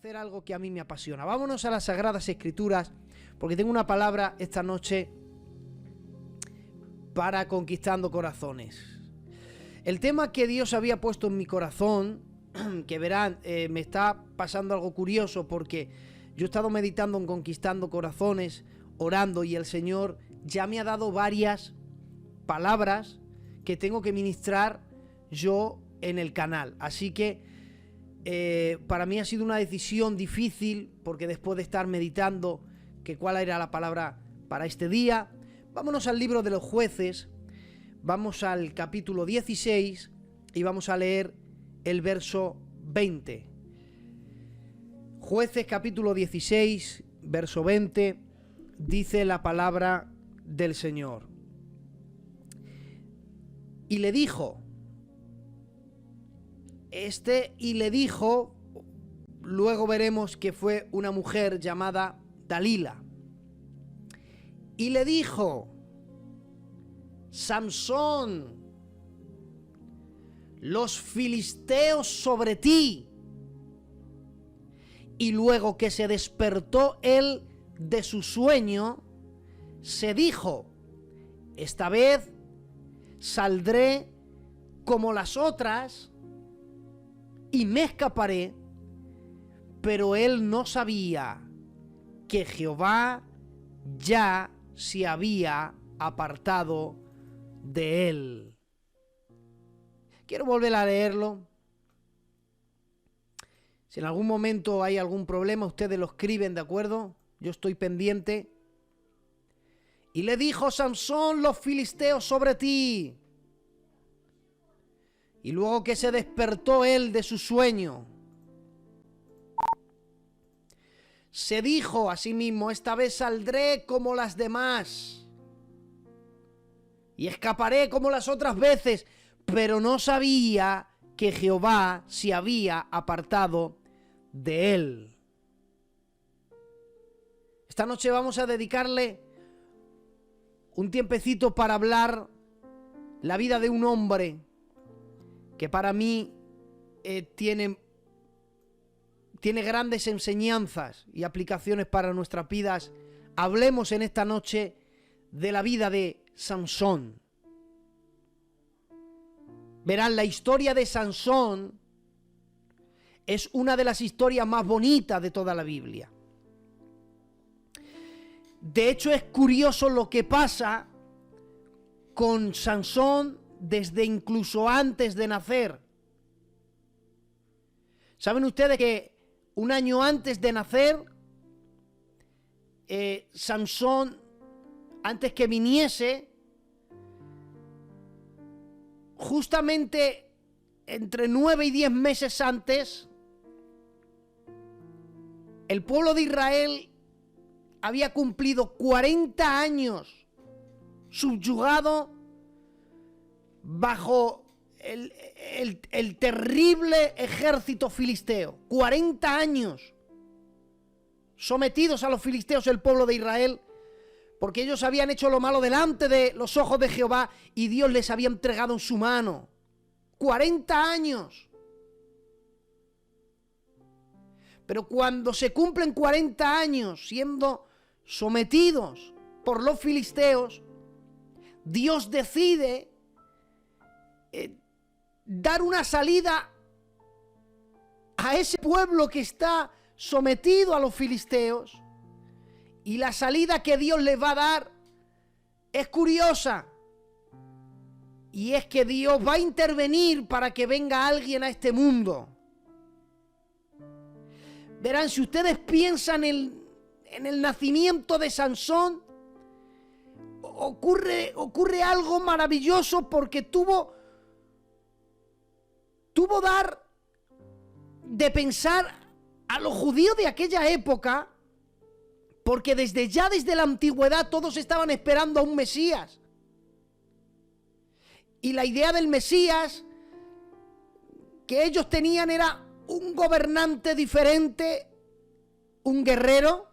hacer algo que a mí me apasiona. Vámonos a las Sagradas Escrituras, porque tengo una palabra esta noche para conquistando corazones. El tema que Dios había puesto en mi corazón, que verán, me está pasando algo curioso, porque yo he estado meditando en conquistando corazones, orando, y el Señor ya me ha dado varias palabras que tengo que ministrar yo en el canal. Así que para mí ha sido una decisión difícil, porque después de estar meditando que cuál era la palabra para este día, vámonos al libro de los Jueces, vamos al capítulo 16 y vamos a leer el verso 20. Jueces capítulo 16, verso 20, dice la palabra del Señor. Y le dijo, luego veremos que fue una mujer llamada Dalila. Y le dijo, Samsón, los filisteos sobre ti. Y luego que se despertó él de su sueño, se dijo, esta vez saldré como las otras y me escaparé. Pero él no sabía que Jehová ya se había apartado de él. Quiero volver a leerlo. Si en algún momento hay algún problema, ustedes lo escriben, ¿de acuerdo? Yo estoy pendiente. Y le dijo Samsón, los filisteos sobre ti. Y luego que se despertó él de su sueño, se dijo a sí mismo, esta vez saldré como las demás y escaparé como las otras veces, pero no sabía que Jehová se había apartado de él. Esta noche vamos a dedicarle un tiempecito para hablar la vida de un hombre que para mí tiene grandes enseñanzas y aplicaciones para nuestras vidas. Hablemos en esta noche de la vida de Sansón. Verán, la historia de Sansón es una de las historias más bonitas de toda la Biblia. De hecho, es curioso lo que pasa con Sansón desde incluso antes de nacer. ¿Saben ustedes que un año antes de nacer, Sansón, antes que viniese, justamente entre 9 y 10 meses antes, el pueblo de Israel había cumplido 40 años subyugado bajo el terrible ejército filisteo. 40 años sometidos a los filisteos, el pueblo de Israel, porque ellos habían hecho lo malo delante de los ojos de Jehová y Dios les había entregado en su mano. 40 años. Pero cuando se cumplen 40 años siendo sometidos por los filisteos, Dios decide dar una salida a ese pueblo que está sometido a los filisteos. Y la salida que Dios les va a dar es curiosa. Y es que Dios va a intervenir para que venga alguien a este mundo. Verán, si ustedes piensan en el nacimiento de Sansón, ocurre algo maravilloso, porque tuvo dar de pensar a los judíos de aquella época, porque desde la antigüedad todos estaban esperando a un Mesías. Y la idea del Mesías que ellos tenían era un gobernante diferente, un guerrero,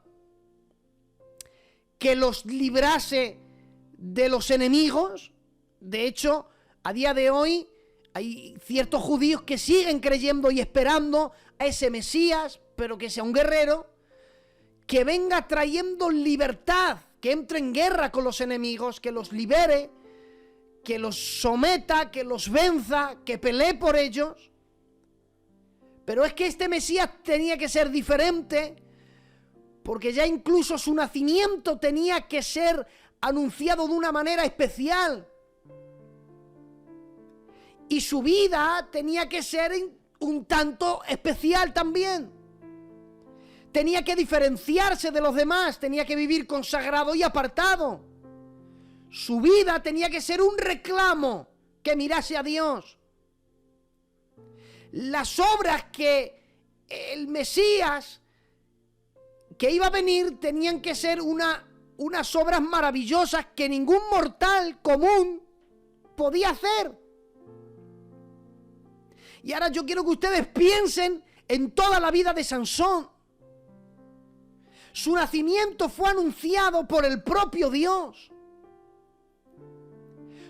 que los librase de los enemigos. De hecho, a día de hoy hay ciertos judíos que siguen creyendo y esperando a ese Mesías, pero que sea un guerrero que venga trayendo libertad, que entre en guerra con los enemigos, que los libere, que los someta, que los venza, que pelee por ellos. Pero es que este Mesías tenía que ser diferente, porque ya incluso su nacimiento tenía que ser anunciado de una manera especial. Y su vida tenía que ser un tanto especial también. Tenía que diferenciarse de los demás, tenía que vivir consagrado y apartado. Su vida tenía que ser un reclamo que mirase a Dios. Las obras que el Mesías que iba a venir tenían que ser unas obras maravillosas que ningún mortal común podía hacer. Y ahora yo quiero que ustedes piensen en toda la vida de Sansón. Su nacimiento fue anunciado por el propio Dios.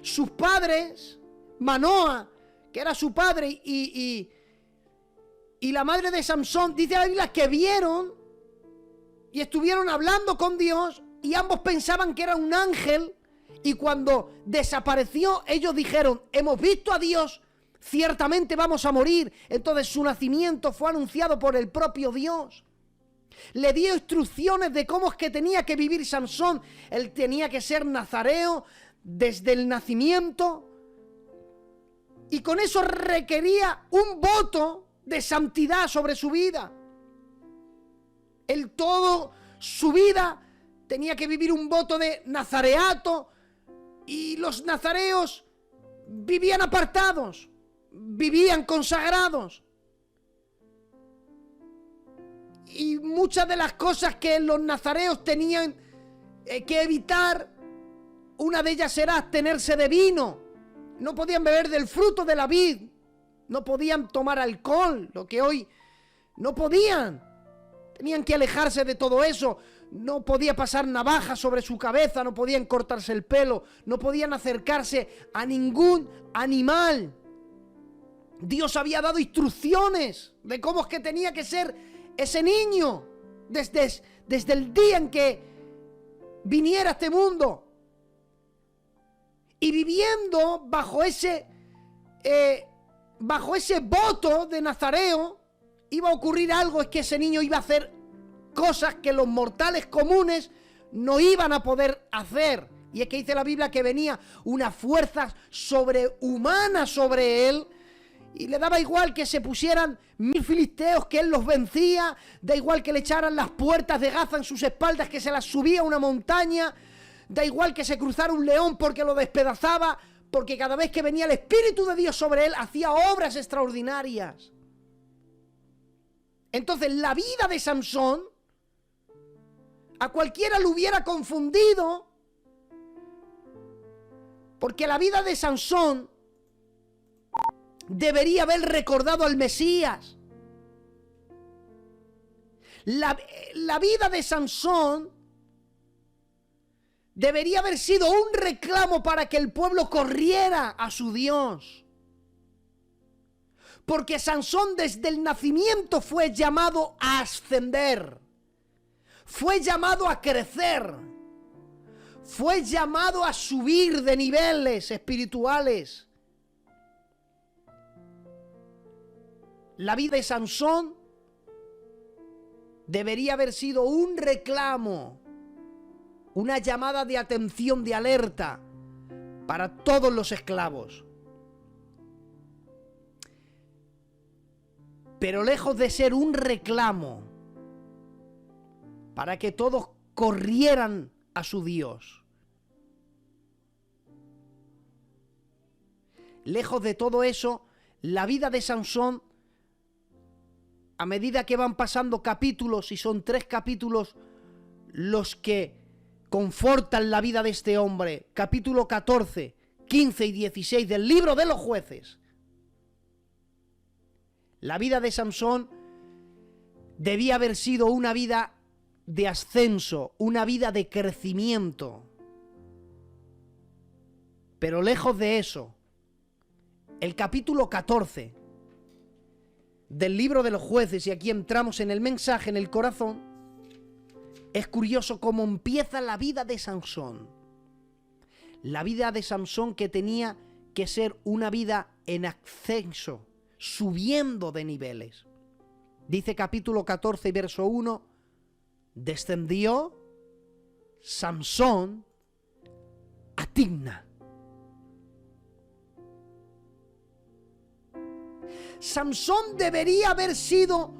Sus padres, Manoa, que era su padre, y la madre de Sansón, dice la Biblia que vieron y estuvieron hablando con Dios y ambos pensaban que era un ángel, y cuando desapareció ellos dijeron: hemos visto a Dios, ciertamente vamos a morir. Entonces su nacimiento fue anunciado por el propio Dios. Le dio instrucciones de cómo es que tenía que vivir Sansón. Él tenía que ser nazareo desde el nacimiento, y con eso requería un voto de santidad sobre su vida. Él todo su vida tenía que vivir un voto de nazareato, y los nazareos vivían apartados, vivían consagrados. Y muchas de las cosas que los nazareos tenían que evitar, una de ellas era abstenerse de vino. No podían beber del fruto de la vid, no podían tomar alcohol, lo que hoy no podían. Tenían que alejarse de todo eso. No podía pasar navaja sobre su cabeza, no podían cortarse el pelo, no podían acercarse a ningún animal. Dios había dado instrucciones de cómo es que tenía que ser ese niño desde el día en que viniera a este mundo. Y viviendo bajo ese voto de nazareo, iba a ocurrir algo: es que ese niño iba a hacer cosas que los mortales comunes no iban a poder hacer. Y es que dice la Biblia que venía una fuerza sobrehumana sobre él, y le daba igual que se pusieran 1000 filisteos, que él los vencía. Da igual que le echaran las puertas de Gaza en sus espaldas, que se las subía a una montaña. Da igual que se cruzara un león porque lo despedazaba, porque cada vez que venía el Espíritu de Dios sobre él, hacía obras extraordinarias. Entonces la vida de Sansón a cualquiera lo hubiera confundido, porque la vida de Sansón debería haber recordado al Mesías. La vida de Sansón debería haber sido un reclamo para que el pueblo corriera a su Dios. Porque Sansón desde el nacimiento fue llamado a ascender, fue llamado a crecer, fue llamado a subir de niveles espirituales. La vida de Sansón debería haber sido un reclamo, una llamada de atención, de alerta para todos los esclavos. Pero lejos de ser un reclamo para que todos corrieran a su Dios, lejos de todo eso, la vida de Sansón, a medida que van pasando capítulos, y son 3 capítulos los que confortan la vida de este hombre, capítulo 14, 15 y 16 del libro de los Jueces. La vida de Sansón debía haber sido una vida de ascenso, una vida de crecimiento. Pero lejos de eso, el capítulo 14 del libro de los Jueces, y aquí entramos en el mensaje, en el corazón, es curioso cómo empieza la vida de Sansón. La vida de Sansón, que tenía que ser una vida en ascenso, subiendo de niveles. Dice capítulo 14, verso 1, descendió Sansón a Timna. Sansón debería haber sido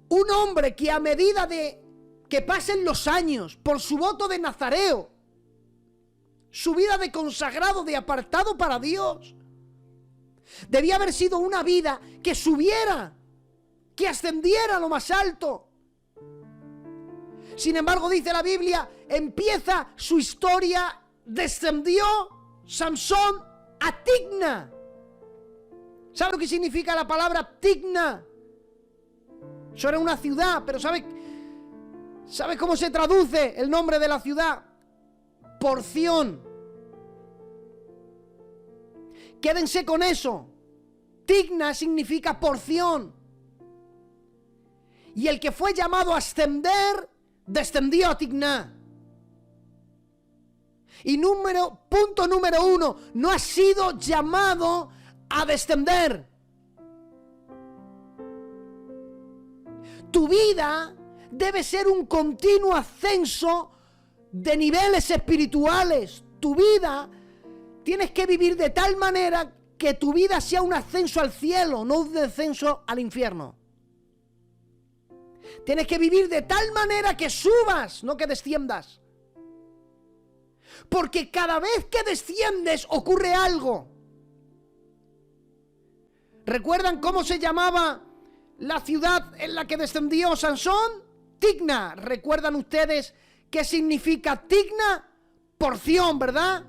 un hombre que, a medida de que pasen los años, por su voto de nazareo, su vida de consagrado, de apartado para Dios, debía haber sido una vida que subiera, que ascendiera a lo más alto. Sin embargo, dice la Biblia, empieza su historia, descendió Sansón a Timna. ¿Sabe lo que significa la palabra Timna? Eso era una ciudad, pero ¿sabe cómo se traduce el nombre de la ciudad? Porción. Quédense con eso. Timna significa porción. Y el que fue llamado a ascender, descendió a Timna. Y punto número 1, no ha sido llamado a descender. Tu vida debe ser un continuo ascenso de niveles espirituales. Tu vida tienes que vivir de tal manera que tu vida sea un ascenso al cielo, no un descenso al infierno. Tienes que vivir de tal manera que subas, no que desciendas. Porque cada vez que desciendes ocurre algo. ¿Recuerdan cómo se llamaba la ciudad en la que descendió Sansón? Timna. ¿Recuerdan ustedes qué significa Timna? Porción, ¿verdad?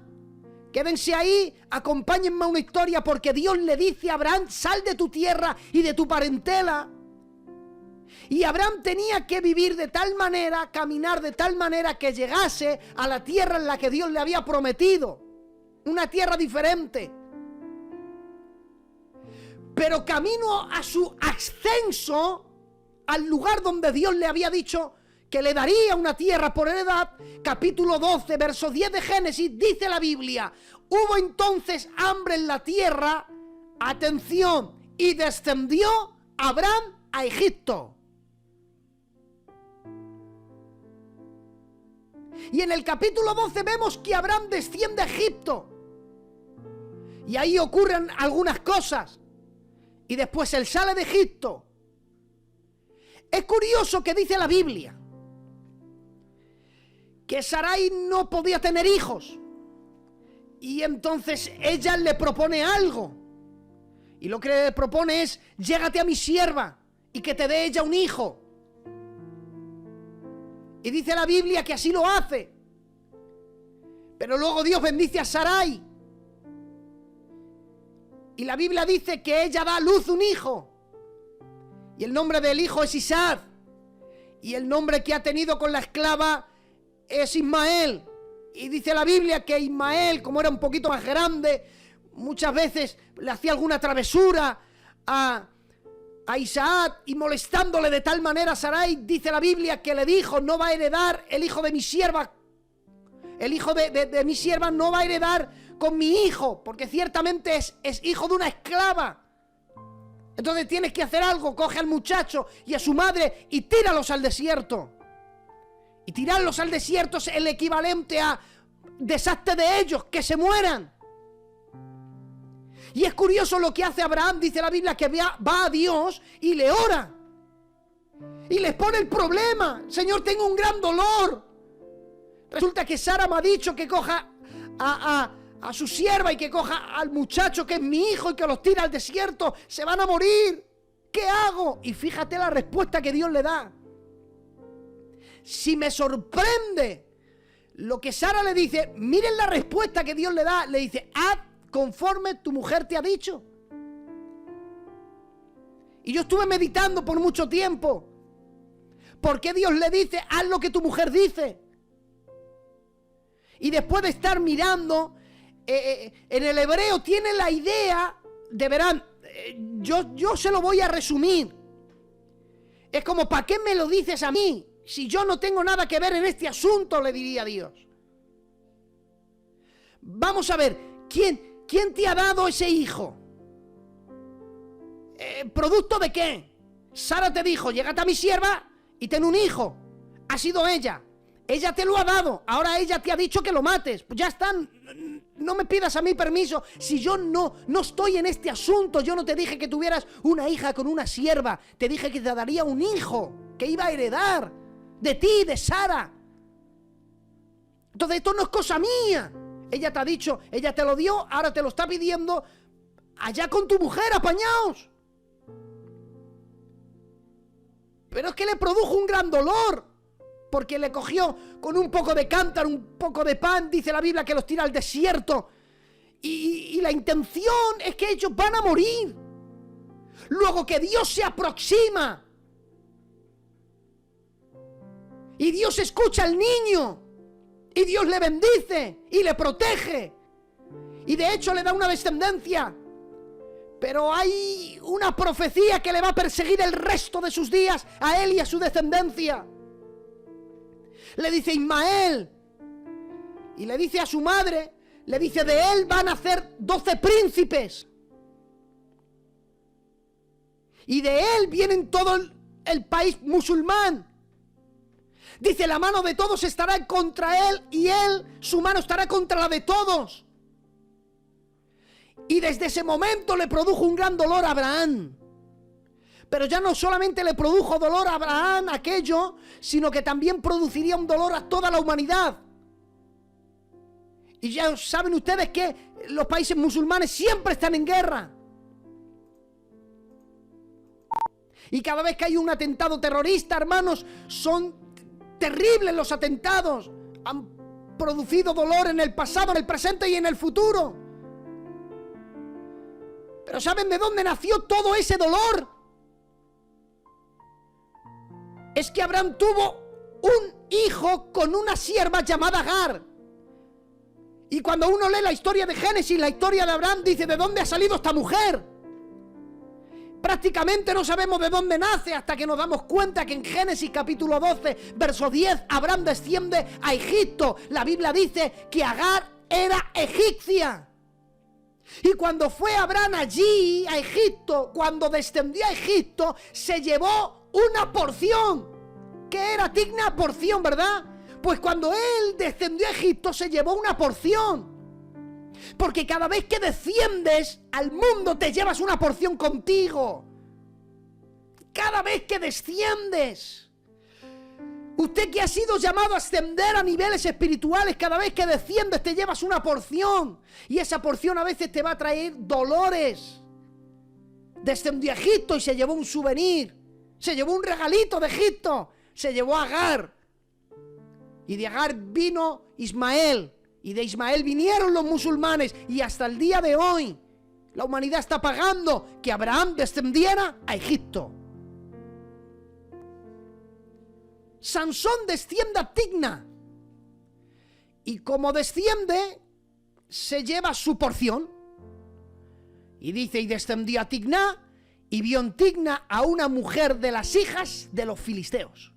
Quédense ahí, acompáñenme a una historia, porque Dios le dice a Abraham, sal de tu tierra y de tu parentela. Y Abraham tenía que vivir de tal manera, caminar de tal manera que llegase a la tierra en la que Dios le había prometido. Una tierra diferente. Pero camino a su ascenso, al lugar donde Dios le había dicho que le daría una tierra por heredad, capítulo 12, verso 10 de Génesis, dice la Biblia, hubo entonces hambre en la tierra, atención, y descendió Abraham a Egipto. Y en el capítulo 12 vemos que Abraham desciende a Egipto. Y ahí ocurren algunas cosas. Y después él sale de Egipto. Es curioso que dice la Biblia que Sarai no podía tener hijos. Y entonces ella le propone algo. Y lo que le propone es, llégate a mi sierva y que te dé ella un hijo. Y dice la Biblia que así lo hace. Pero luego Dios bendice a Sarai. Y la Biblia dice que ella da a luz un hijo. Y el nombre del hijo es Isaac. Y el nombre que ha tenido con la esclava es Ismael. Y dice la Biblia que Ismael, como era un poquito más grande, muchas veces le hacía alguna travesura a Isaac, y molestándole de tal manera a Sarai, dice la Biblia que le dijo, no va a heredar el hijo de mi sierva. El hijo de mi sierva no va a heredar con mi hijo, porque ciertamente es hijo de una esclava. Entonces tienes que hacer algo, coge al muchacho y a su madre y tíralos al desierto. Y tirarlos al desierto es el equivalente a deshazte de ellos, que se mueran. Y es curioso lo que hace Abraham, dice la Biblia, que va a Dios y le ora. Y les pone el problema. Señor, tengo un gran dolor. Resulta que Sara me ha dicho que coja a su sierva y que coja al muchacho que es mi hijo y que los tira al desierto. Se van a morir. ¿Qué hago? Y fíjate la respuesta que Dios le da. Si me sorprende lo que Sara le dice, miren la respuesta que Dios le da. Le dice, haz conforme tu mujer te ha dicho. Y yo estuve meditando por mucho tiempo. ¿Por qué Dios le dice, haz lo que tu mujer dice? Y después de estar mirando, en el hebreo tiene la idea, verán, Yo se lo voy a resumir. Es como, ¿para qué me lo dices a mí? Si yo no tengo nada que ver en este asunto, le diría Dios. Vamos a ver, ¿quién te ha dado ese hijo? ¿Producto de qué? Sara te dijo, llégate a mi sierva y ten un hijo. Ha sido ella. Ella te lo ha dado. Ahora ella te ha dicho que lo mates. Pues ya está. No me pidas a mí permiso. Si yo no estoy en este asunto, yo no te dije que tuvieras una hija con una sierva. Te dije que te daría un hijo que iba a heredar de ti, de Sara. Entonces esto no es cosa mía. Ella te ha dicho, ella te lo dio, ahora te lo está pidiendo. Allá con tu mujer, apañaos. Pero es que le produjo un gran dolor, porque le cogió con un poco de cántaro, un poco de pan, dice la Biblia que los tira al desierto. Y la intención es que ellos van a morir. Luego que Dios se aproxima. Y Dios escucha al niño. Y Dios le bendice y le protege. Y de hecho le da una descendencia. Pero hay una profecía que le va a perseguir el resto de sus días a él y a su descendencia. Le dice Ismael. Y le dice a su madre, le dice, de él van a nacer 12 príncipes. Y de él vienen todo el país musulmán. Dice, la mano de todos estará contra él y él, su mano estará contra la de todos. Y desde ese momento le produjo un gran dolor a Abraham. Pero ya no solamente le produjo dolor a Abraham aquello, sino que también produciría un dolor a toda la humanidad. Y ya saben ustedes que los países musulmanes siempre están en guerra. Y cada vez que hay un atentado terrorista, hermanos, son terribles los atentados. Han producido dolor en el pasado, en el presente y en el futuro. Pero ¿saben de dónde nació todo ese dolor? Es que Abraham tuvo un hijo con una sierva llamada Agar. Y cuando uno lee la historia de Génesis, la historia de Abraham, dice, ¿de dónde ha salido esta mujer? Prácticamente no sabemos de dónde nace hasta que nos damos cuenta que en Génesis capítulo 12, verso 10, Abraham desciende a Egipto. La Biblia dice que Agar era egipcia. Y cuando fue Abraham allí, a Egipto, cuando descendió a Egipto, se llevó una porción, que era digna porción, ¿verdad? Pues cuando él descendió a Egipto, se llevó una porción. Porque cada vez que desciendes al mundo, te llevas una porción contigo. Cada vez que desciendes. Usted que ha sido llamado a ascender a niveles espirituales, cada vez que desciendes te llevas una porción. Y esa porción a veces te va a traer dolores. Descendió a Egipto y se llevó un souvenir. Se llevó un regalito de Egipto. Se llevó a Agar. Y de Agar vino Ismael. Y de Ismael vinieron los musulmanes. Y hasta el día de hoy la humanidad está pagando que Abraham descendiera a Egipto. Sansón desciende a Timna. Y como desciende, se lleva su porción. Y dice, y descendió a Timna, y vio en Timna a una mujer de las hijas de los filisteos.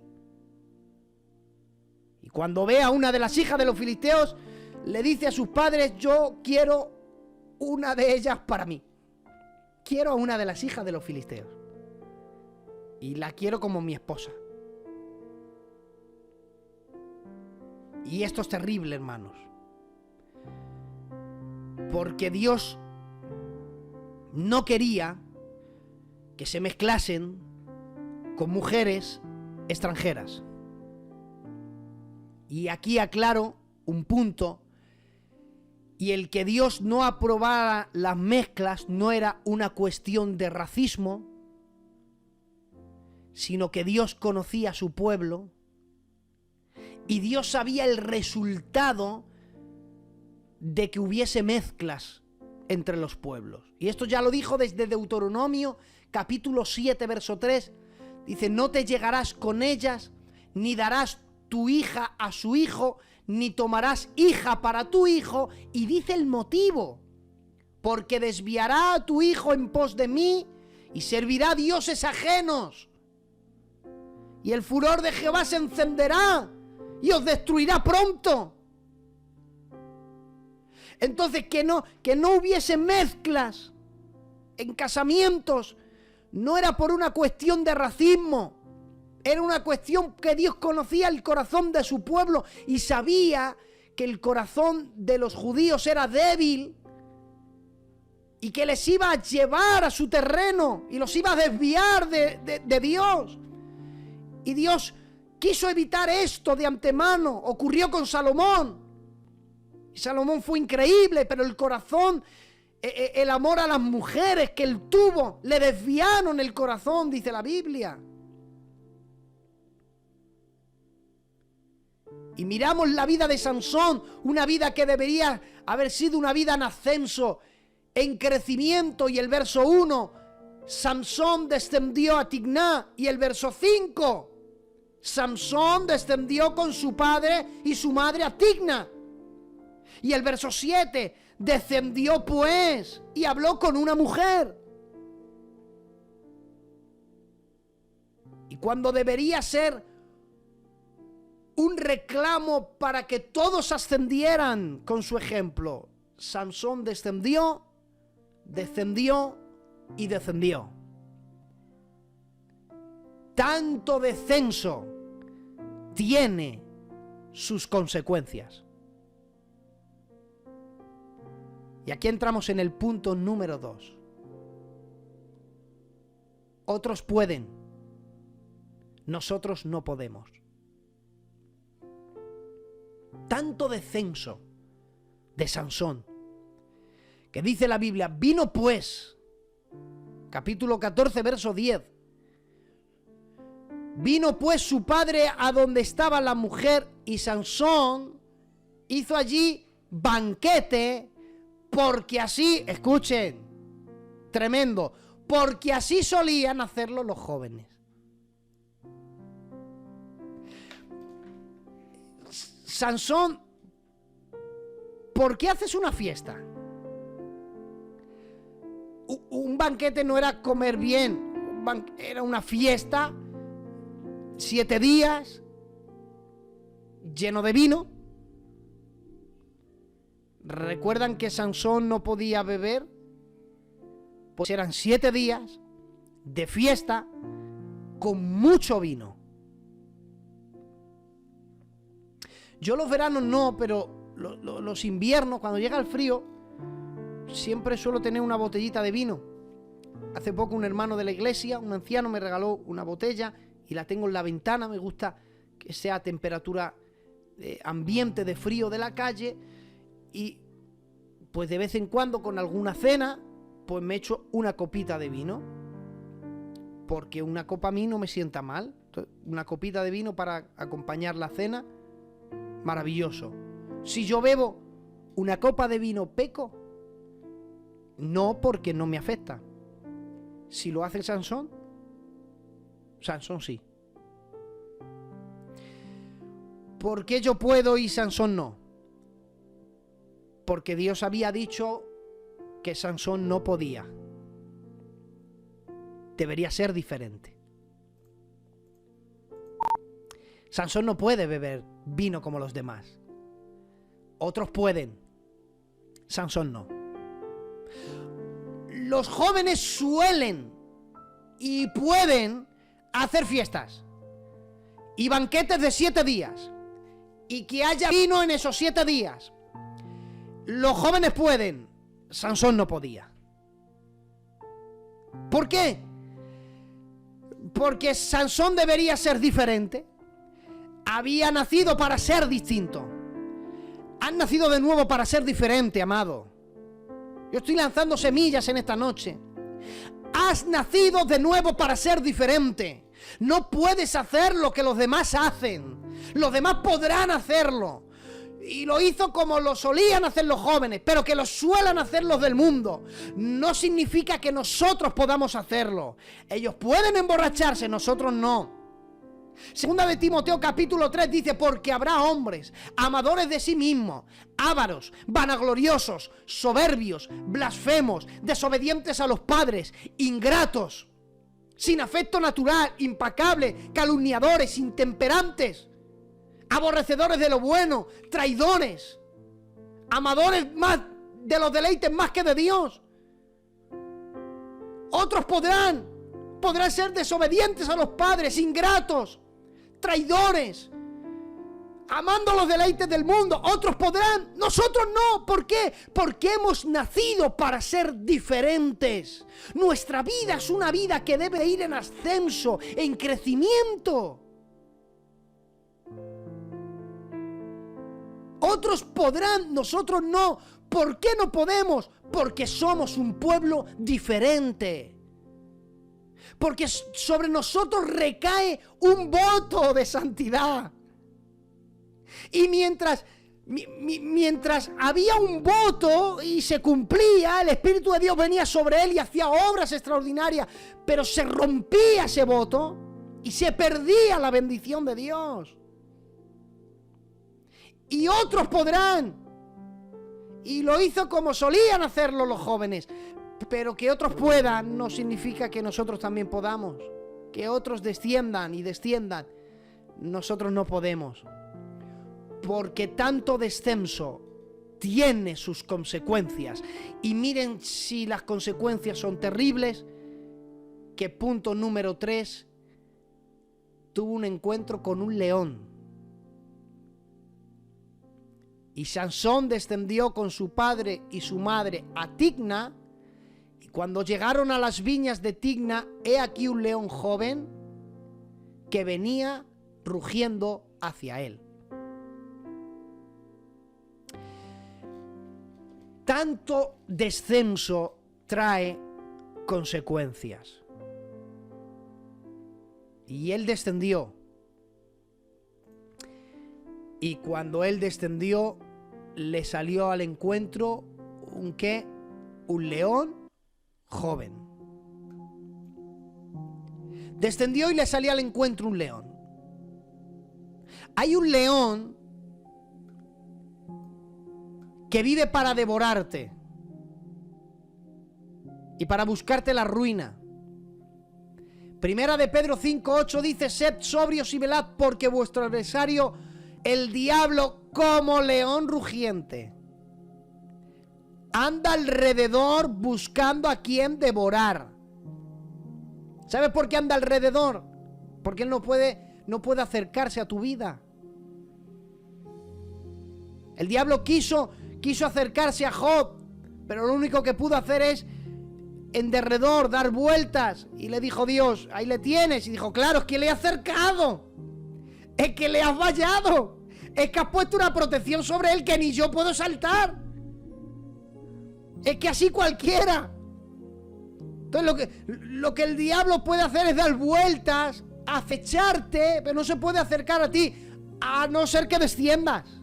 Y cuando ve a una de las hijas de los filisteos, le dice a sus padres, yo quiero una de ellas para mí. Quiero a una de las hijas de los filisteos. Y la quiero como mi esposa. Y esto es terrible, hermanos. Porque Dios no quería que se mezclasen con mujeres extranjeras. Y aquí aclaro un punto. Y el que Dios no aprobara las mezclas no era una cuestión de racismo, sino que Dios conocía a su pueblo y Dios sabía el resultado de que hubiese mezclas entre los pueblos. Y esto ya lo dijo desde Deuteronomio capítulo 7 verso 3. Dice, no te llegarás con ellas, ni darás tu hija a su hijo, ni tomarás hija para tu hijo. Y dice el motivo, porque desviará a tu hijo en pos de mí y servirá a dioses ajenos. Y el furor de Jehová se encenderá y os destruirá pronto. Entonces, que no hubiese mezclas en casamientos, no era por una cuestión de racismo, era una cuestión que Dios conocía el corazón de su pueblo y sabía que el corazón de los judíos era débil y que les iba a llevar a su terreno y los iba a desviar de Dios. Y Dios quiso evitar esto de antemano. Ocurrió con Salomón. Y Salomón fue increíble, pero el corazón, el amor a las mujeres que él tuvo, le desviaron el corazón, dice la Biblia. Y miramos la vida de Sansón, una vida que debería haber sido una vida en ascenso, en crecimiento. Y el verso 1, Sansón descendió a Timná. Y el verso 5, Sansón descendió con su padre y su madre a Timná. Y el verso 7, descendió pues y habló con una mujer. Y cuando debería ser un reclamo para que todos ascendieran con su ejemplo, Sansón descendió y descendió. Tanto descenso tiene sus consecuencias. Y aquí entramos en el punto número 2. Otros pueden, nosotros no podemos. Tanto descenso de Sansón, que dice la Biblia, vino pues, capítulo 14, verso 10, vino pues su padre a donde estaba la mujer y Sansón hizo allí banquete, porque así, escuchen, tremendo, porque así solían hacerlo los jóvenes. Sansón, ¿por qué haces una fiesta? Un banquete no era comer bien, era una fiesta, 7 días, lleno de vino. ¿Recuerdan que Sansón no podía beber? Pues eran 7 días de fiesta con mucho vino. Yo los veranos no, pero los inviernos, cuando llega el frío, siempre suelo tener una botellita de vino. Hace poco un hermano de la iglesia, un anciano, me regaló una botella y la tengo en la ventana. Me gusta que sea a temperatura ambiente de frío de la calle. Y pues de vez en cuando con alguna cena, pues me echo una copita de vino. Porque una copa a mí no me sienta mal. Entonces, una copita de vino para acompañar la cena, maravilloso. Si yo bebo una copa de vino, peco. No, porque no me afecta. Si lo hace Sansón, Sansón sí. ¿Por qué yo puedo y Sansón no? Porque Dios había dicho que Sansón no podía. Debería ser diferente. Sansón no puede beber vino como los demás. Otros pueden. Sansón no. Los jóvenes suelen y pueden hacer fiestas y banquetes de 7 días y que haya vino en esos 7 días. Los jóvenes pueden, Sansón no podía. ¿Por qué? Porque Sansón debería ser diferente. Había nacido para ser distinto. Has nacido de nuevo para ser diferente, amado. Yo estoy lanzando semillas en esta noche. Has nacido de nuevo para ser diferente. No puedes hacer lo que los demás hacen. Los demás podrán hacerlo. Y lo hizo como lo solían hacer los jóvenes, pero que lo suelan hacer los del mundo no significa que nosotros podamos hacerlo. Ellos pueden emborracharse, nosotros no. Segunda de Timoteo capítulo 3 dice, porque habrá hombres amadores de sí mismos, ávaros, vanagloriosos, soberbios, blasfemos, desobedientes a los padres, ingratos, sin afecto natural, impacables, calumniadores, intemperantes, aborrecedores de lo bueno, traidores, amadores más de los deleites más que de Dios. Otros podrán ser desobedientes a los padres, ingratos, traidores, amando los deleites del mundo. Otros podrán, nosotros no. ¿Por qué? Porque hemos nacido para ser diferentes. Nuestra vida es una vida que debe ir en ascenso, en crecimiento. Otros podrán, nosotros no. ¿Por qué no podemos? Porque somos un pueblo diferente. Porque sobre nosotros recae un voto de santidad. Y mientras había un voto y se cumplía, el Espíritu de Dios venía sobre él y hacía obras extraordinarias, pero se rompía ese voto y se perdía la bendición de Dios. Y otros podrán, y lo hizo como solían hacerlo los jóvenes, pero que otros puedan no significa que nosotros también podamos. Que otros desciendan y desciendan, nosotros no podemos. Porque tanto descenso tiene sus consecuencias. Y miren si las consecuencias son terribles, que punto número 3, tuvo un encuentro con un león. Y Sansón descendió con su padre y su madre a Tigna. Y cuando llegaron a las viñas de Tigna, he aquí un león joven que venía rugiendo hacia él. Tanto descenso trae consecuencias. Y él descendió. Y cuando él descendió, le salió al encuentro un león joven. Descendió y le salió al encuentro un león. Hay un león que vive para devorarte y para buscarte la ruina. Primera de Pedro 5:8 dice: sed sobrios y velad, porque vuestro adversario, el diablo, como león rugiente, anda alrededor buscando a quien devorar. ¿Sabes por qué anda alrededor? Porque él no puede acercarse a tu vida. El diablo quiso acercarse a Job, pero lo único que pudo hacer es en derredor dar vueltas. Y le dijo Dios: ahí le tienes. Y dijo: claro, es que le he acercado, es que le has vallado, es que has puesto una protección sobre él que ni yo puedo saltar. Es que así cualquiera. Entonces lo que el diablo puede hacer es dar vueltas, acecharte, pero no se puede acercar a ti, a no ser que desciendas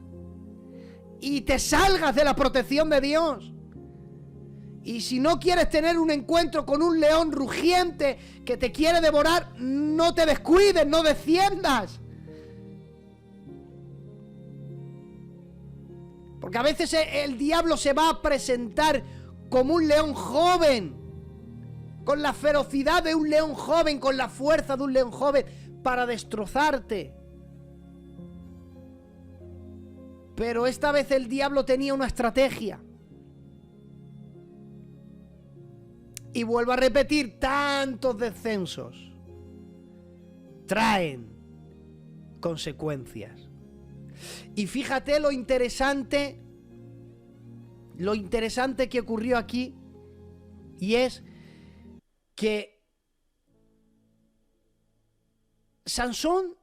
y te salgas de la protección de Dios. Y si no quieres tener un encuentro con un león rugiente que te quiere devorar, no te descuides, no desciendas. Porque a veces el diablo se va a presentar como un león joven, con la ferocidad de un león joven, con la fuerza de un león joven, para destrozarte. Pero esta vez el diablo tenía una estrategia. Y vuelvo a repetir, tantos descensos traen consecuencias. Y fíjate lo interesante que ocurrió aquí, y es que Sansón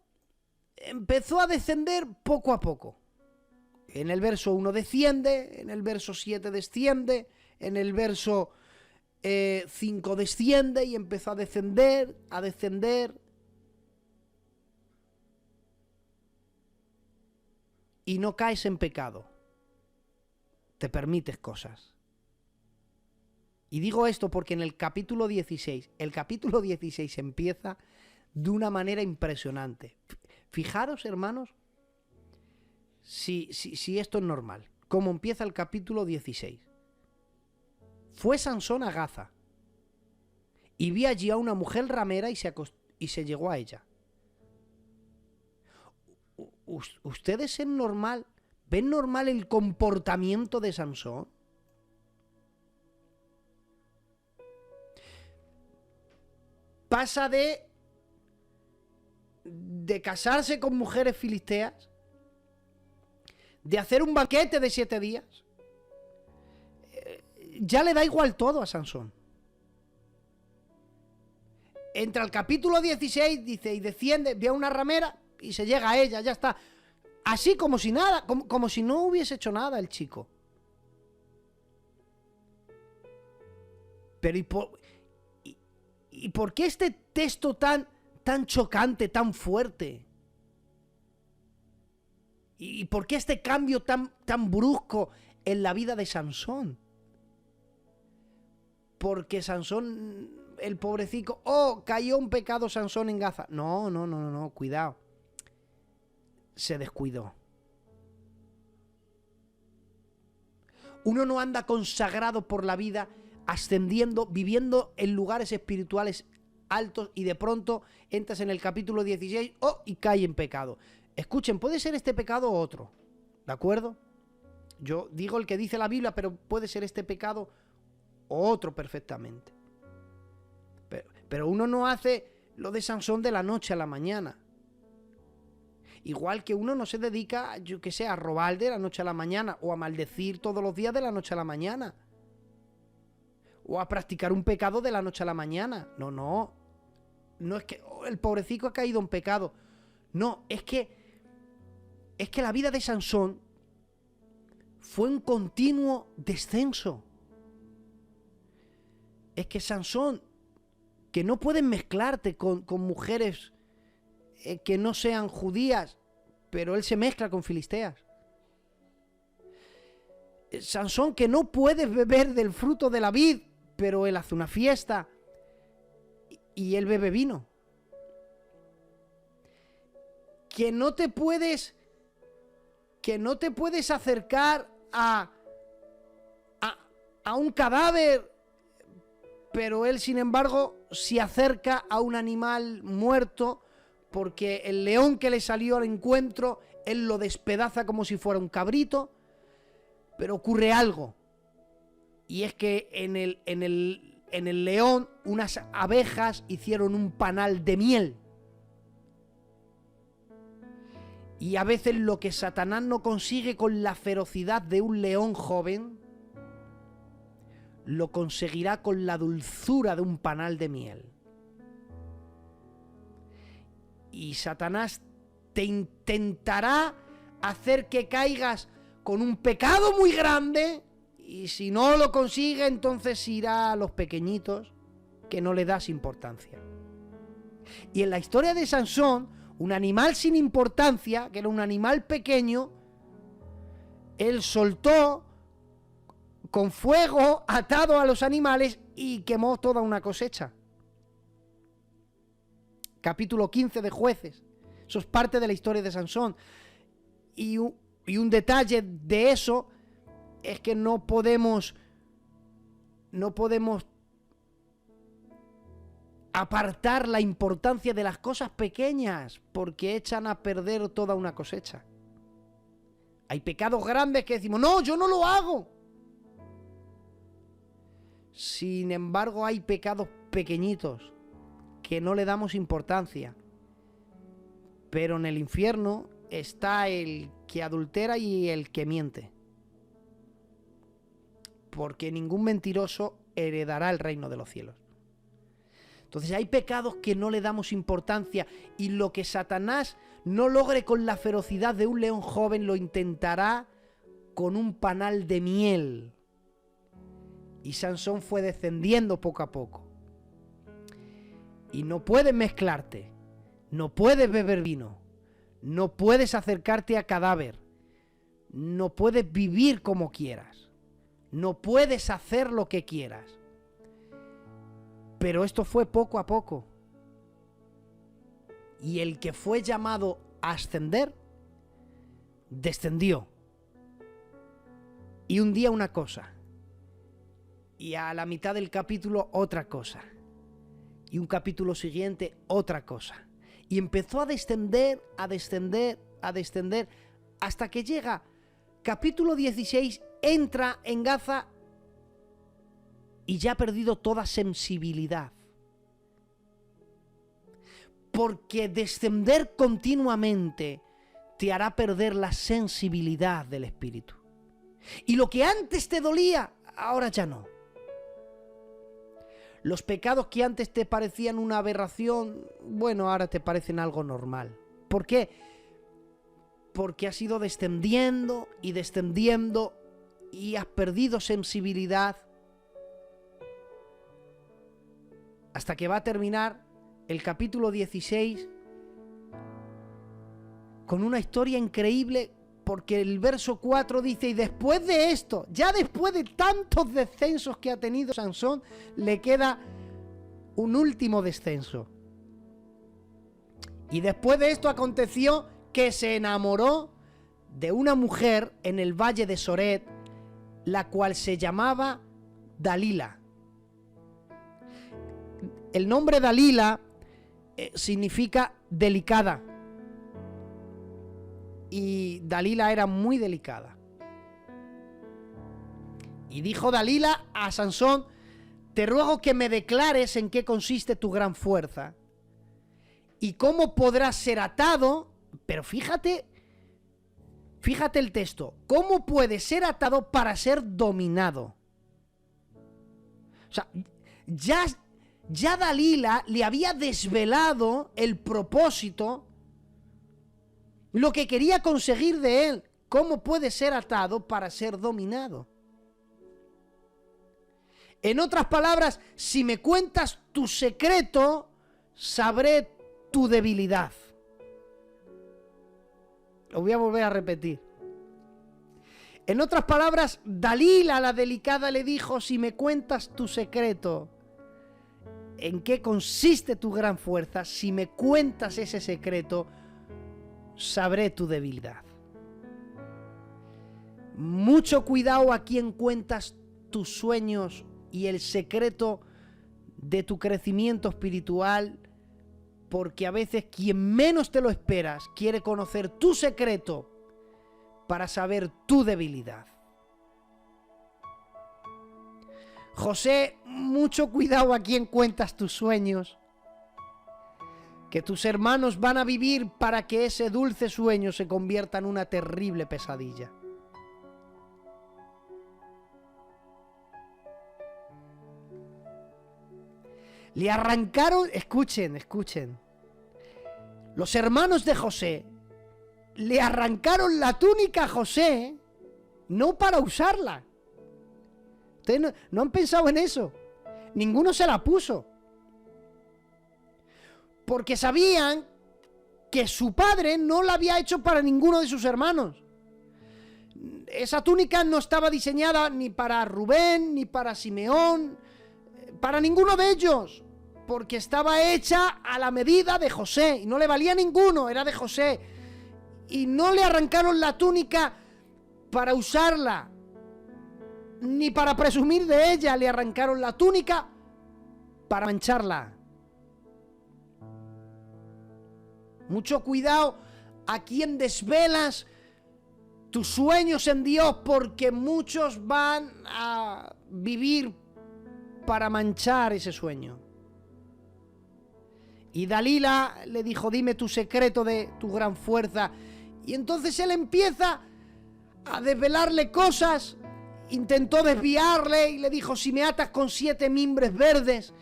empezó a descender poco a poco. En el verso 1 desciende, en el verso 7 desciende, en el verso 5 desciende, y empezó a descender, a descender. Y no caes en pecado. Te permites cosas. Y digo esto porque en el capítulo 16 empieza de una manera impresionante. Fijaros, hermanos, si esto es normal. Cómo empieza el capítulo 16. Fue Sansón a Gaza y vi allí a una mujer ramera y se llegó a ella. ¿Ustedes ven normal el comportamiento de Sansón? Pasa de casarse con mujeres filisteas, de hacer un banquete de 7 días. Ya le da igual todo a Sansón. Entra al capítulo 16, dice, y desciende, ve a una ramera y se llega a ella, ya está. Así como si nada, como si no hubiese hecho nada el chico. Pero ¿y por qué este texto tan chocante, tan fuerte? ¿Y por qué este cambio tan brusco en la vida de Sansón? Porque Sansón, el pobrecito, cayó un pecado Sansón en Gaza. No, cuidado. Se descuidó. Uno no anda consagrado por la vida, ascendiendo, viviendo en lugares espirituales altos y de pronto entras en el capítulo 16 y cae en pecado. Escuchen, puede ser este pecado o otro, ¿de acuerdo? Yo digo el que dice la Biblia, pero puede ser este pecado o otro perfectamente. Pero uno no hace lo de Sansón de la noche a la mañana. Igual que uno no se dedica, yo que sé, a robar de la noche a la mañana o a maldecir todos los días de la noche a la mañana. O a practicar un pecado de la noche a la mañana. No es que el pobrecito ha caído en pecado. No, es que la vida de Sansón fue un continuo descenso. Es que Sansón, que no puedes mezclarte con mujeres que no sean judías, pero él se mezcla con filisteas. Sansón, que no puedes beber del fruto de la vid, pero él hace una fiesta y él bebe vino. Que no te puedes acercar a un cadáver, pero él, sin embargo, se acerca a un animal muerto, porque el león que le salió al encuentro, él lo despedaza como si fuera un cabrito. Pero ocurre algo, y es que en el león unas abejas hicieron un panal de miel. Y a veces lo que Satanás no consigue con la ferocidad de un león joven, lo conseguirá con la dulzura de un panal de miel. Y Satanás te intentará hacer que caigas con un pecado muy grande, y si no lo consigue, entonces irá a los pequeñitos que no le das importancia. Y en la historia de Sansón, un animal sin importancia, que era un animal pequeño, él soltó con fuego atado a los animales y quemó toda una cosecha. Capítulo 15 de Jueces. Eso es parte de la historia de Sansón. Y un detalle de eso es que no podemos apartar la importancia de las cosas pequeñas, porque echan a perder toda una cosecha. Hay pecados grandes que decimos, no, yo no lo hago. Sin embargo, hay pecados pequeñitos que no le damos importancia. Pero en el infierno está el que adultera y el que miente. Porque ningún mentiroso heredará el reino de los cielos. Entonces hay pecados que no le damos importancia, y lo que Satanás no logre con la ferocidad de un león joven, lo intentará con un panal de miel. Y Sansón fue descendiendo poco a poco. Y no puedes mezclarte, no puedes beber vino, no puedes acercarte a cadáver, no puedes vivir como quieras, no puedes hacer lo que quieras. Pero esto fue poco a poco. Y el que fue llamado a ascender, descendió. Y un día una cosa, y a la mitad del capítulo otra cosa, y un capítulo siguiente otra cosa. Y empezó a descender, a descender, a descender, hasta que llega capítulo 16, entra en Gaza y ya ha perdido toda sensibilidad. Porque descender continuamente te hará perder la sensibilidad del espíritu. Y lo que antes te dolía, ahora ya no. Los pecados que antes te parecían una aberración, bueno, ahora te parecen algo normal. ¿Por qué? Porque has ido descendiendo y descendiendo y has perdido sensibilidad hasta que va a terminar el capítulo 16 con una historia increíble, porque el verso 4 dice: y después de esto, ya después de tantos descensos que ha tenido Sansón, le queda un último descenso. Y después de esto aconteció que se enamoró de una mujer en el valle de Soret, la cual se llamaba Dalila. El nombre Dalila significa delicada. Y Dalila era muy delicada. Y dijo Dalila a Sansón: te ruego que me declares en qué consiste tu gran fuerza y cómo podrás ser atado. Pero fíjate el texto: ¿cómo puede ser atado para ser dominado? O sea, ya Dalila le había desvelado el propósito, lo que quería conseguir de él. ¿Cómo puede ser atado para ser dominado? En otras palabras, si me cuentas tu secreto, sabré tu debilidad. Lo voy a volver a repetir. En otras palabras, Dalila, la delicada, le dijo: si me cuentas tu secreto, en qué consiste tu gran fuerza, si me cuentas ese secreto, sabré tu debilidad. Mucho cuidado a quien cuentas tus sueños y el secreto de tu crecimiento espiritual, porque a veces quien menos te lo esperas quiere conocer tu secreto para saber tu debilidad. José, mucho cuidado a quien cuentas tus sueños, que tus hermanos van a vivir para que ese dulce sueño se convierta en una terrible pesadilla. Le arrancaron, escuchen, los hermanos de José le arrancaron la túnica a José, no para usarla. Ustedes no han pensado en eso. Ninguno se la puso. Porque sabían que su padre no la había hecho para ninguno de sus hermanos. Esa túnica no estaba diseñada ni para Rubén, ni para Simeón, para ninguno de ellos, porque estaba hecha a la medida de José, y no le valía a ninguno, era de José. Y no le arrancaron la túnica para usarla, ni para presumir de ella, le arrancaron la túnica para mancharla. Mucho cuidado a quien desvelas tus sueños en Dios, porque muchos van a vivir para manchar ese sueño. Y Dalila le dijo: dime tu secreto de tu gran fuerza. Y entonces él empieza a desvelarle cosas. Intentó desviarle y le dijo: si me atas con 7 mimbres verdes.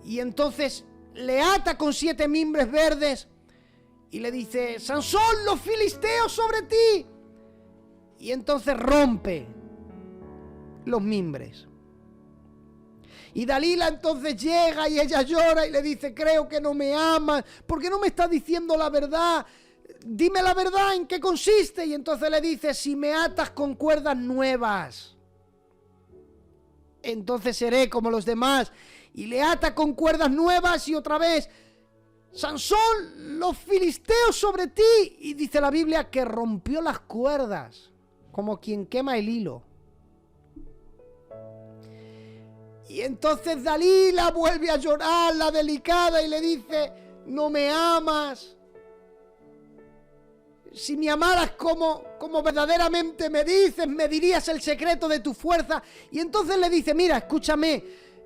Y entonces le ata con 7 mimbres verdes y le dice: Sansón, los filisteos sobre ti. Y entonces rompe los mimbres. Y Dalila entonces llega y ella llora y le dice: creo que no me amas, ¿por qué no me estás diciendo la verdad? Dime la verdad, ¿en qué consiste? Y entonces le dice: si me atas con cuerdas nuevas, entonces seré como los demás. Y le ata con cuerdas nuevas y otra vez Sansón, los filisteos sobre ti. Y dice la Biblia que rompió las cuerdas, como quien quema el hilo. Y entonces Dalila vuelve a llorar, la delicada, y le dice: no me amas. Si me amaras como verdaderamente me dices, me dirías el secreto de tu fuerza. Y entonces le dice: mira, escúchame,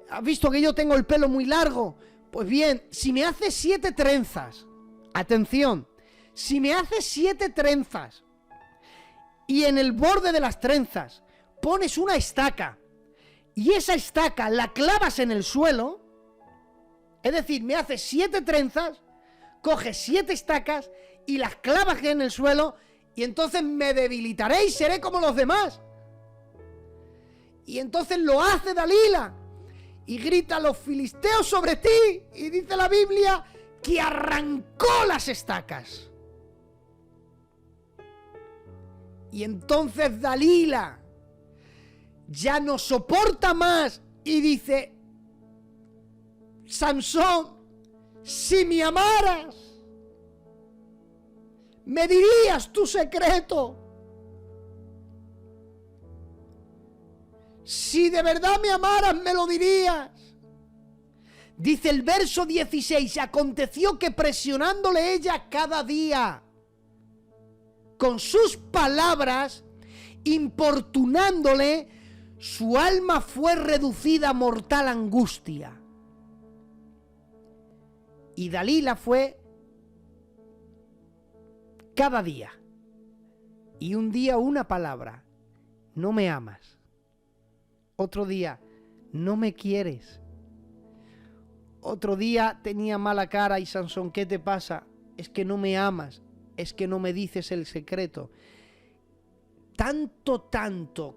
¿has visto que yo tengo el pelo muy largo? Pues bien, si me haces 7 trenzas, atención, si me haces 7 trenzas y en el borde de las trenzas pones una estaca y esa estaca la clavas en el suelo, es decir, me haces 7 trenzas, coges 7 estacas y las clavas en el suelo, y entonces me debilitaré y seré como los demás. Y entonces lo hace Dalila y grita: los filisteos sobre ti. Y dice la Biblia que arrancó las estacas. Y entonces Dalila ya no soporta más y dice: Sansón, si me amaras, me dirías tu secreto. Si de verdad me amaras, me lo dirías. Dice el verso 16: aconteció que presionándole ella cada día con sus palabras, importunándole, su alma fue reducida a mortal angustia. Y Dalila fue cada día. Y un día una palabra: no me amas. Otro día: no me quieres. Otro día tenía mala cara y: Sansón, ¿qué te pasa? Es que no me amas, es que no me dices el secreto. Tanto,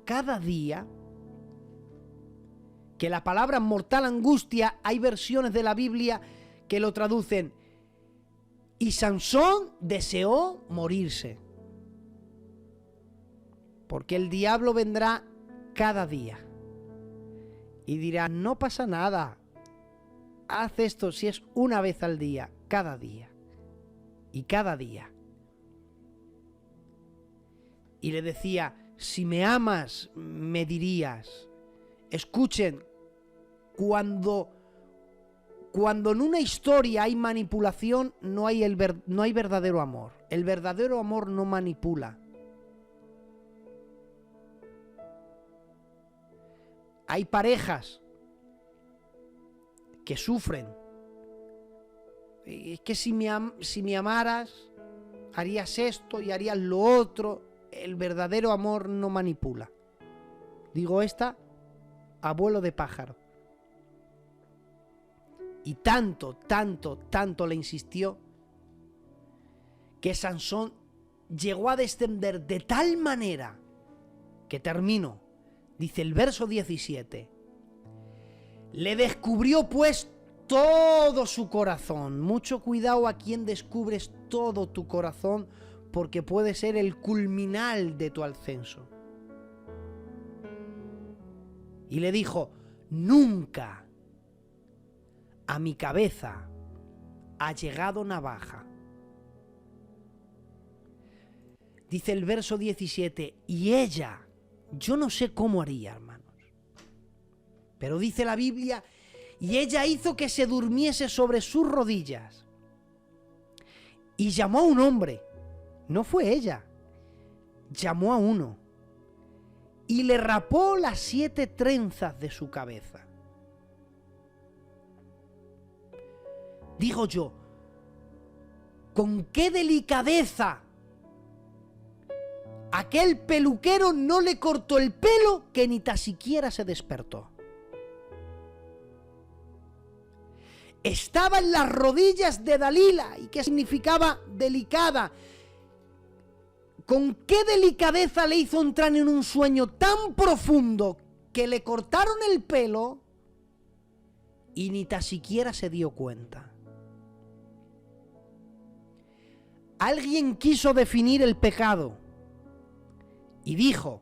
cada día, que la palabra mortal angustia, hay versiones de la Biblia que lo traducen: y Sansón deseó morirse. Porque el diablo vendrá cada día y dirá: no pasa nada, haz esto si es una vez al día, cada día y cada día. Y le decía: si me amas, me dirías. Escuchen, cuando en una historia hay manipulación, no hay verdadero amor. El verdadero amor no manipula. Hay parejas que sufren. Es que si me amaras, harías esto y harías lo otro. El verdadero amor no manipula. Digo abuelo de pájaro. Y tanto le insistió que Sansón llegó a descender de tal manera que terminó. Dice el verso 17: le descubrió pues todo su corazón. Mucho cuidado a quien descubres todo tu corazón, porque puede ser el culminal de tu ascenso. Y le dijo: nunca a mi cabeza ha llegado navaja. Dice el verso 17: y ella, yo no sé cómo haría, hermanos, pero dice la Biblia, y ella hizo que se durmiese sobre sus rodillas y llamó a un hombre. No fue ella, llamó a uno y le rapó las 7 trenzas de su cabeza. Digo yo, con qué delicadeza aquel peluquero no le cortó el pelo, que ni tan siquiera se despertó. Estaba en las rodillas de Dalila. ¿Y qué significaba delicada? Con qué delicadeza le hizo entrar en un sueño tan profundo que le cortaron el pelo y ni tan siquiera se dio cuenta. Alguien quiso definir el pecado y dijo: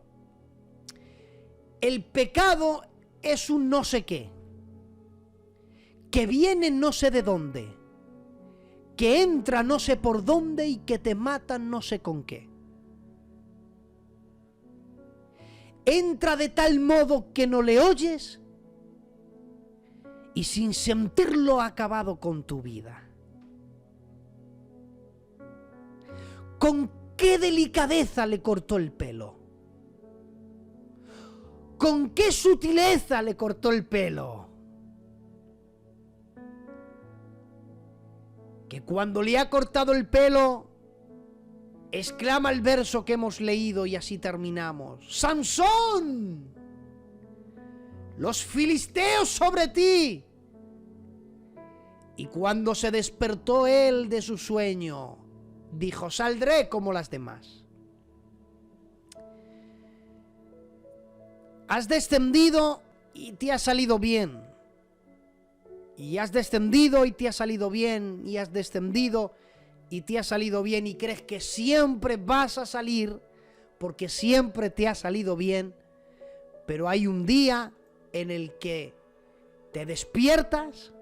el pecado es un no sé qué, que viene no sé de dónde, que entra no sé por dónde y que te mata no sé con qué. Entra de tal modo que no le oyes y sin sentirlo ha acabado con tu vida. ¿Con qué delicadeza le cortó el pelo? ¿Con qué sutileza le cortó el pelo? Que cuando le ha cortado el pelo, exclama el verso que hemos leído y así terminamos. ¡Sansón! Los filisteos sobre ti. Y cuando se despertó él de su sueño, dijo, saldré como las demás. Has descendido y te ha salido bien. Y has descendido y te ha salido bien. Y has descendido y te ha salido bien. Y crees que siempre vas a salir porque siempre te ha salido bien. Pero hay un día en el que te despiertas,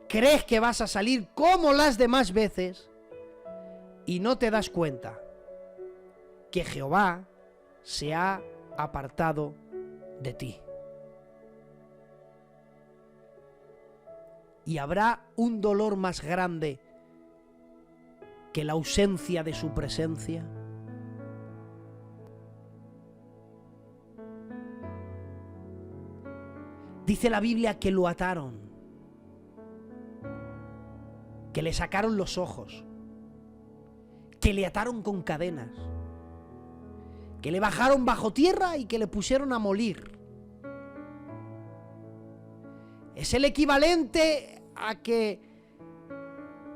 crees que vas a salir como las demás veces y no te das cuenta que Jehová se ha apartado de ti. Y habrá un dolor más grande que la ausencia de su presencia. Dice la Biblia que lo ataron, que le sacaron los ojos, que le ataron con cadenas, que le bajaron bajo tierra y que le pusieron a molir. Es el equivalente a que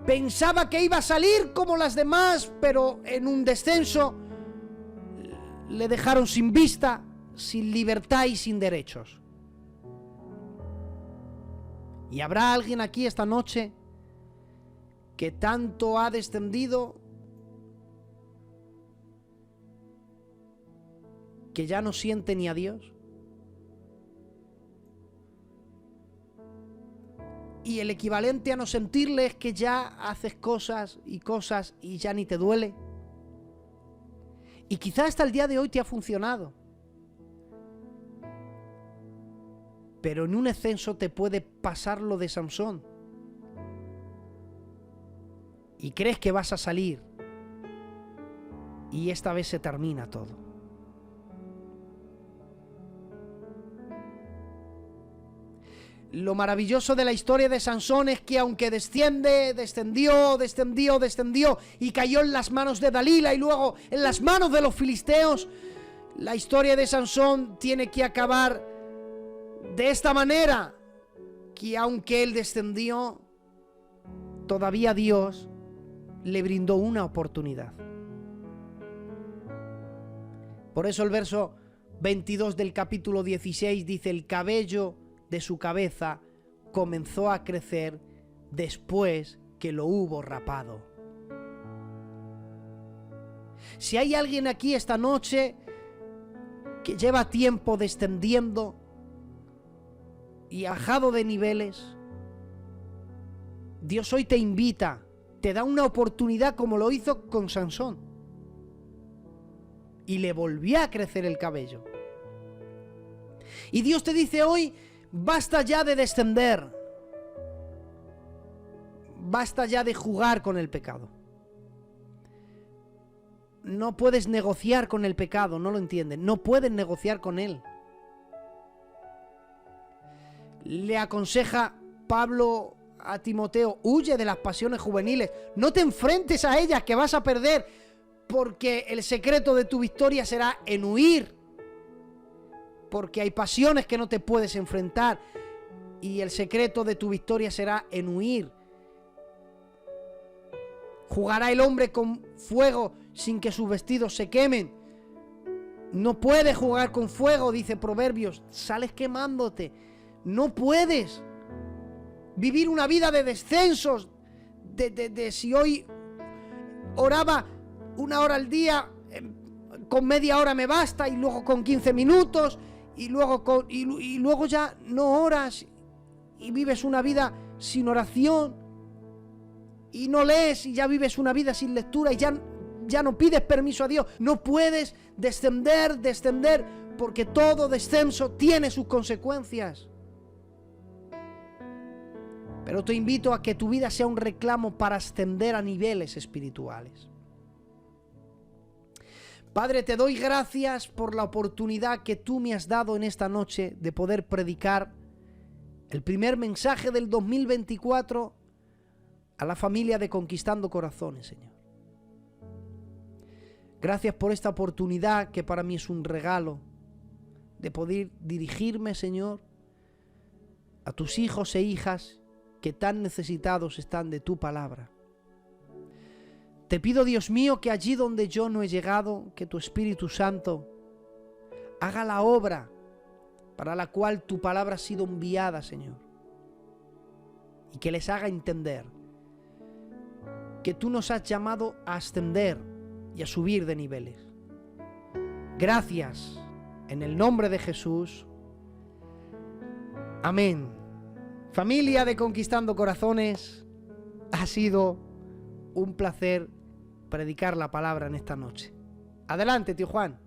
pensaba que iba a salir como las demás, pero en un descenso le dejaron sin vista, sin libertad y sin derechos. Y habrá alguien aquí esta noche que tanto ha descendido que ya no siente ni a Dios. Y el equivalente a no sentirle es que ya haces cosas y ya ni te duele. Y quizá hasta el día de hoy te ha funcionado. Pero en un ascenso te puede pasar lo de Sansón. Y crees que vas a salir. Y esta vez se termina todo. Lo maravilloso de la historia de Sansón es que aunque descendió y cayó en las manos de Dalila y luego en las manos de los filisteos, la historia de Sansón tiene que acabar de esta manera, que aunque él descendió, todavía Dios le brindó una oportunidad. Por eso el verso 22 del capítulo 16 dice: el cabello de su cabeza comenzó a crecer después que lo hubo rapado. Si hay alguien aquí esta noche que lleva tiempo descendiendo y bajado de niveles, Dios hoy te invita, te da una oportunidad como lo hizo con Sansón. Y le volvió a crecer el cabello. Y Dios te dice hoy: basta ya de descender. Basta ya de jugar con el pecado. No puedes negociar con el pecado, no lo entienden. No puedes negociar con él. Le aconseja Pablo a Timoteo: huye de las pasiones juveniles. No te enfrentes a ellas, que vas a perder, porque el secreto de tu victoria será en huir. Porque hay pasiones que no te puedes enfrentar y el secreto de tu victoria será en huir. ¿Jugará el hombre con fuego sin que sus vestidos se quemen? No puedes jugar con fuego, dice Proverbios. Sales quemándote. No puedes vivir una vida de descensos. De si hoy oraba 1 hora al día, con media hora me basta, y luego con 15 minutos. Y luego ya no oras y vives una vida sin oración. y no lees y ya vives una vida sin lectura y ya no pides permiso a Dios. No puedes descender, porque todo descenso tiene sus consecuencias. Pero te invito a que tu vida sea un reclamo para ascender a niveles espirituales. Padre, te doy gracias por la oportunidad que tú me has dado en esta noche de poder predicar el primer mensaje del 2024 a la familia de Conquistando Corazones, Señor. Gracias por esta oportunidad que para mí es un regalo de poder dirigirme, Señor, a tus hijos e hijas que tan necesitados están de tu palabra. Te pido, Dios mío, que allí donde yo no he llegado, que tu Espíritu Santo haga la obra para la cual tu palabra ha sido enviada, Señor. Y que les haga entender que tú nos has llamado a ascender y a subir de niveles. Gracias, en el nombre de Jesús. Amén. Familia de Conquistando Corazones, ha sido un placer predicar la palabra en esta noche. Adelante, tío Juan.